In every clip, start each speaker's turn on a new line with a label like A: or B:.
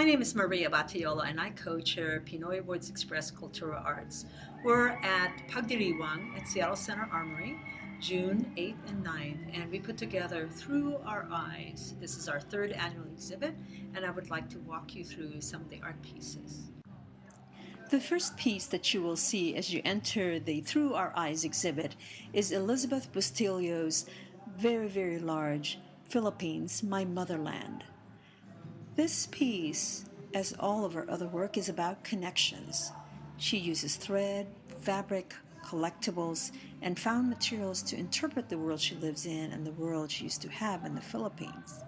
A: name is Maria Battiolo and I co-chair Pinoy Awards Express Cultural Arts. We're at Pagdiriwang at Seattle Center Armory, June 8th and 9th, and we put together Through Our Eyes. This is our third annual exhibit, and I would like to walk you through some of the art pieces. The first piece that you will see as you enter the Through Our Eyes exhibit is Elizabeth Bustillo's very, very large Philippines, My Motherland. This piece, as all of her other work, is about connections. She uses thread, fabric, collectibles, and found materials to interpret the world she lives in and the world she used to have in the Philippines.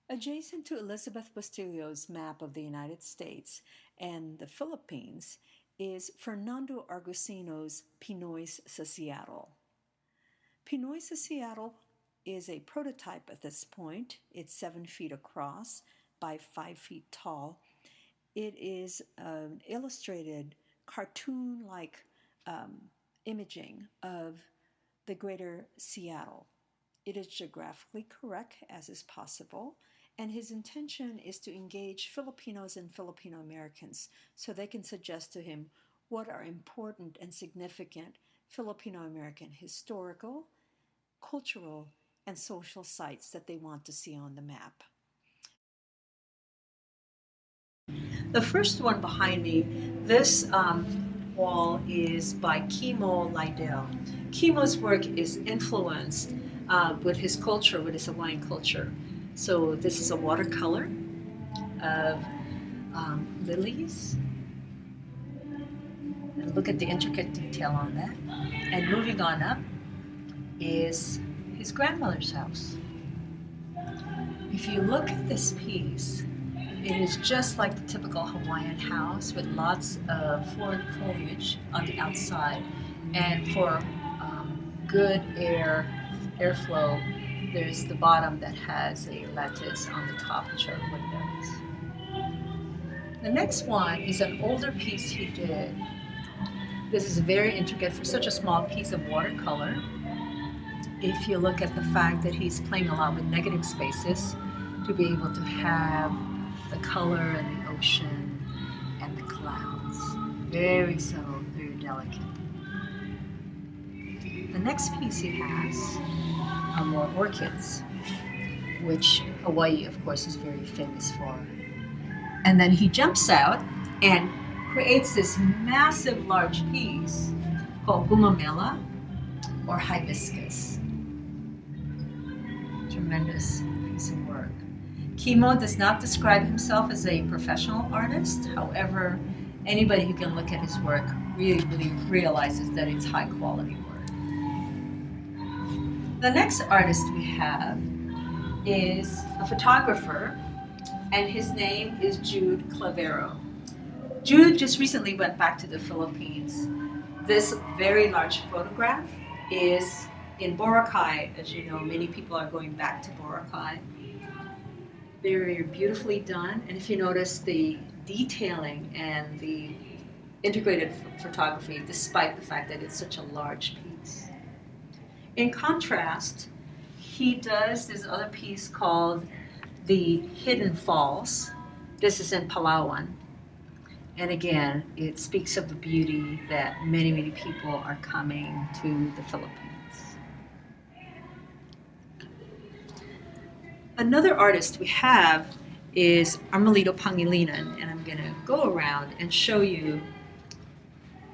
A: Adjacent to Elizabeth Bustillo's map of the United States and the Philippines is Fernando Argusino's Pinoy's sa Seattle. Pinoy's sa Seattle is a prototype at this point. It's 7 feet across by 5 feet tall. It is an illustrated cartoon-like imaging of the greater Seattle. It is geographically correct as is possible, and his intention is to engage Filipinos and Filipino Americans so they can suggest to him what are important and significant Filipino American historical, cultural, and social sites that they want to see on the map. The first one behind me, this wall is by Kimo Lydell. Kimo's work is influenced with his culture, with his Hawaiian culture. So this is a watercolor of lilies. And look at the intricate detail on that. And moving on up is his grandmother's house. If you look at this piece, it is just like the typical Hawaiian house with lots of foliage on the outside, and for good airflow, there's the bottom that has a lattice on the top, which are windows. The next one is an older piece he did. This is very intricate for such a small piece of watercolor. If you look at the fact that he's playing a lot with negative spaces to be able to have the color and the ocean and the clouds. Very subtle, very delicate. The next piece he has are more orchids, which Hawaii, of course, is very famous for. And then he jumps out and creates this massive large piece called gumamela or hibiscus. Tremendous piece of work. Kimo does not describe himself as a professional artist. However, anybody who can look at his work really realizes that it's high quality work. The next artist we have is a photographer, and his name is Jude Clavero. Jude just recently went back to the Philippines. This very large photograph is in Boracay. As you know, many people are going back to Boracay. Very beautifully done, and if you notice the detailing and the integrated photography, despite the fact that it's such a large piece. In contrast, he does this other piece called The Hidden Falls. This is in Palawan, and again, it speaks of the beauty that many people are coming to the Philippines. Another artist we have is Armelito Pangilinan, and I'm going to go around and show you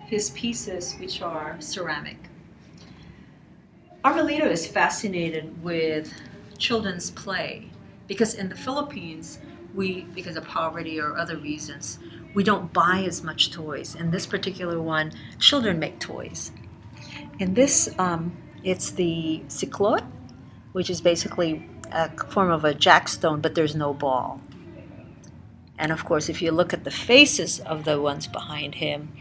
A: his pieces, which are ceramic. Armelito is fascinated with children's play because in the Philippines, because of poverty or other reasons, we don't buy as much toys. In this particular one, children make toys. In this, it's the siklot, which is basically a form of a jackstone, but there's no ball. And of course, if you look at the faces of the ones behind him,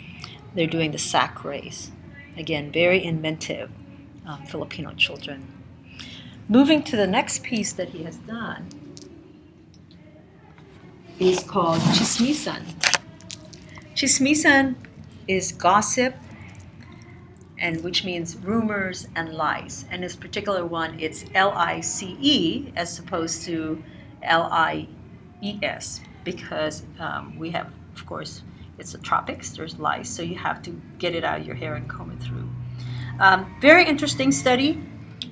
A: they're doing the sack race. Again, very inventive Filipino children. Moving to the next piece that he has done is called Chismisan. Chismisan is gossip, and which means rumors and lies. And this particular one, it's Lice as opposed to lies, because we have, of course, it's the tropics, there's lice, so you have to get it out of your hair and comb it through. Very interesting study,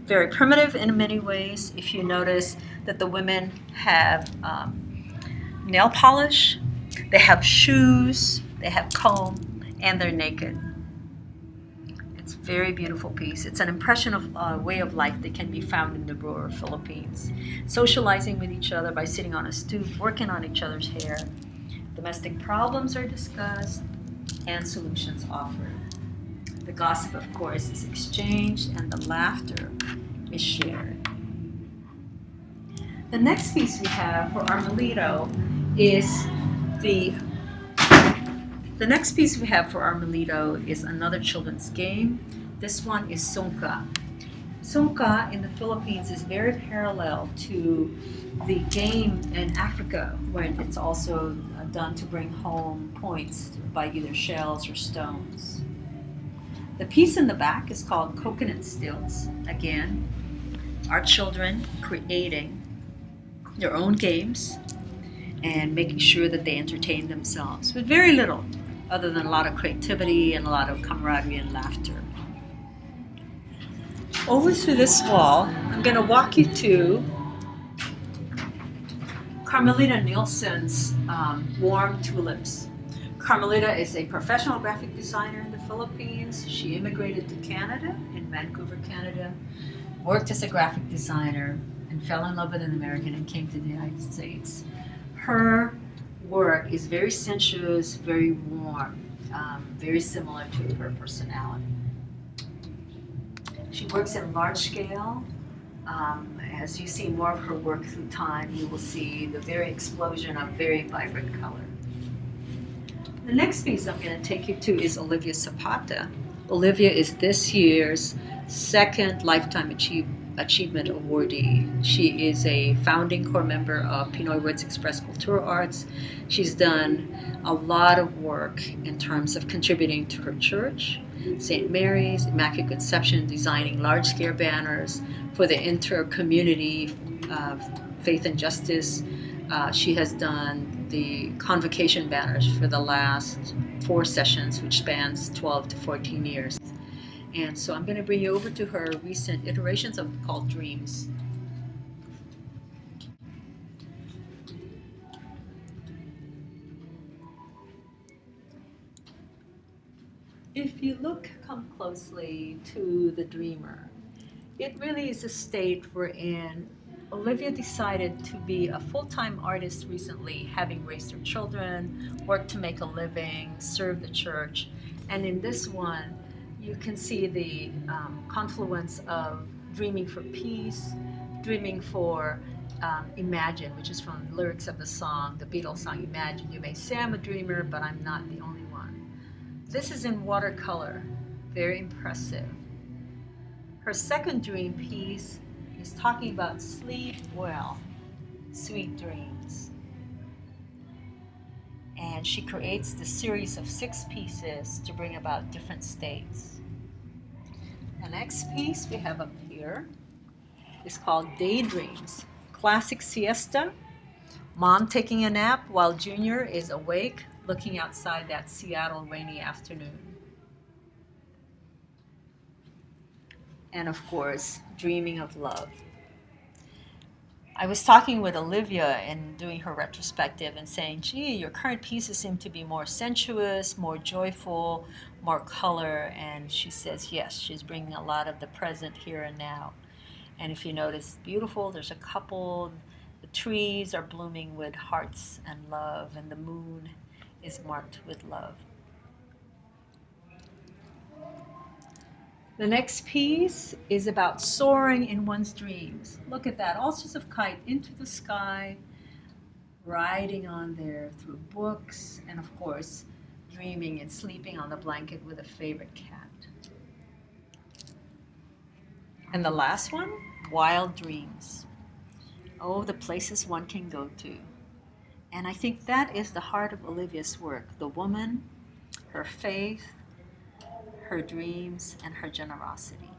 A: very primitive in many ways. If you notice that the women have nail polish, they have shoes, they have comb, and they're naked. It's a very beautiful piece. It's an impression of a way of life that can be found in the rural Philippines. Socializing with each other by sitting on a stoop, working on each other's hair. Domestic problems are discussed and solutions offered. The gossip, of course, is exchanged and the laughter is shared. The next piece we have for our Melito is another children's game. This one is Songka. Songka in the Philippines is very parallel to the game in Africa, where it's also done to bring home points by either shells or stones. The piece in the back is called Coconut Stilts. Again, our children creating their own games and making sure that they entertain themselves with very little, other than a lot of creativity and a lot of camaraderie and laughter. Over to this wall, I'm going to walk you to Carmelita Nielsen's Warm Tulips. Carmelita is a professional graphic designer in the Philippines. She immigrated to Canada, in Vancouver, Canada, worked as a graphic designer, and fell in love with an American and came to the United States. Her work is very sensuous, very warm, very similar to her personality. She works in large scale. As you see more of her work through time, you will see the very explosion of very vibrant color. The next piece I'm going to take you to is Olivia Zapata. Olivia is this year's second Lifetime Achievement Awardee. She is a founding core member of Pinoy Words Express Cultural Arts. She's done a lot of work in terms of contributing to her church, St. Mary's, Immaculate Conception, designing large-scale banners for the inter-community faith and justice. She has done the convocation banners for the last 4 sessions, which spans 12 to 14 years. And so I'm going to bring you over to her recent iterations of called Dreams. If you come closely to the dreamer, it really is a state wherein Olivia decided to be a full-time artist recently, having raised her children, worked to make a living, served the church. And in this one, you can see the confluence of dreaming for peace, dreaming for Imagine, which is from the lyrics of the song, the Beatles song, Imagine. You may say I'm a dreamer, but I'm not the only one. This is in watercolor, very impressive. Her second dream piece is talking about sleep well, sweet dreams. And she creates the series of 6 pieces to bring about different states. The next piece we have up here is called Daydreams. Classic siesta, mom taking a nap while Junior is awake looking outside that Seattle rainy afternoon. And of course, dreaming of love. I was talking with Olivia and doing her retrospective and saying, gee, your current pieces seem to be more sensuous, more joyful, more color. And she says, yes, she's bringing a lot of the present here and now. And if you notice, beautiful, there's a couple, the trees are blooming with hearts and love, and the moon is marked with love. The next piece is about soaring in one's dreams. Look at that, all sorts of kite into the sky, riding on there through books, and of course, dreaming and sleeping on the blanket with a favorite cat. And the last one, wild dreams. Oh, the places one can go to. And I think that is the heart of Olivia's work, the woman, her faith, her dreams, and her generosity.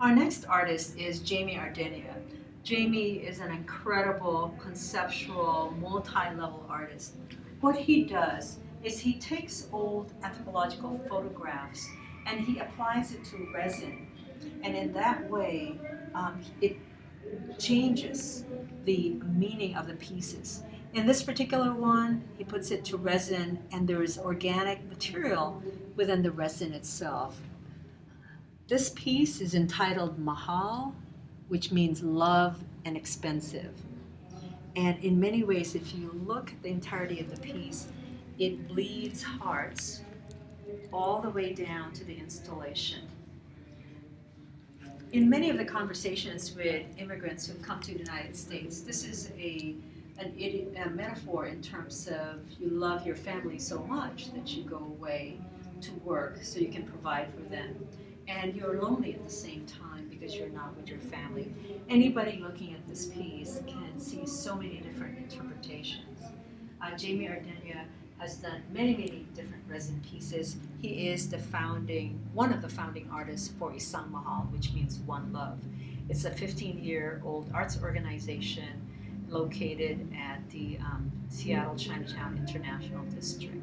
A: Our next artist is Jamie Ardenia. Jamie is an incredible conceptual, multi-level artist. What he does is he takes old anthropological photographs and he applies it to resin. And in that way, it changes the meaning of the pieces. In this particular one, he puts it to resin, and there is organic material within the resin itself. This piece is entitled Mahal, which means love and expensive. And in many ways, if you look at the entirety of the piece, it bleeds hearts all the way down to the installation. In many of the conversations with immigrants who've come to the United States, this is a metaphor in terms of you love your family so much that you go away to work so you can provide for them. And you're lonely at the same time because you're not with your family. Anybody looking at this piece can see so many different interpretations. Jamie Ardenia has done many different resin pieces. He is one of the founding artists for Isang Mahal, which means one love. It's a 15-year-old arts organization located at the Seattle Chinatown International District.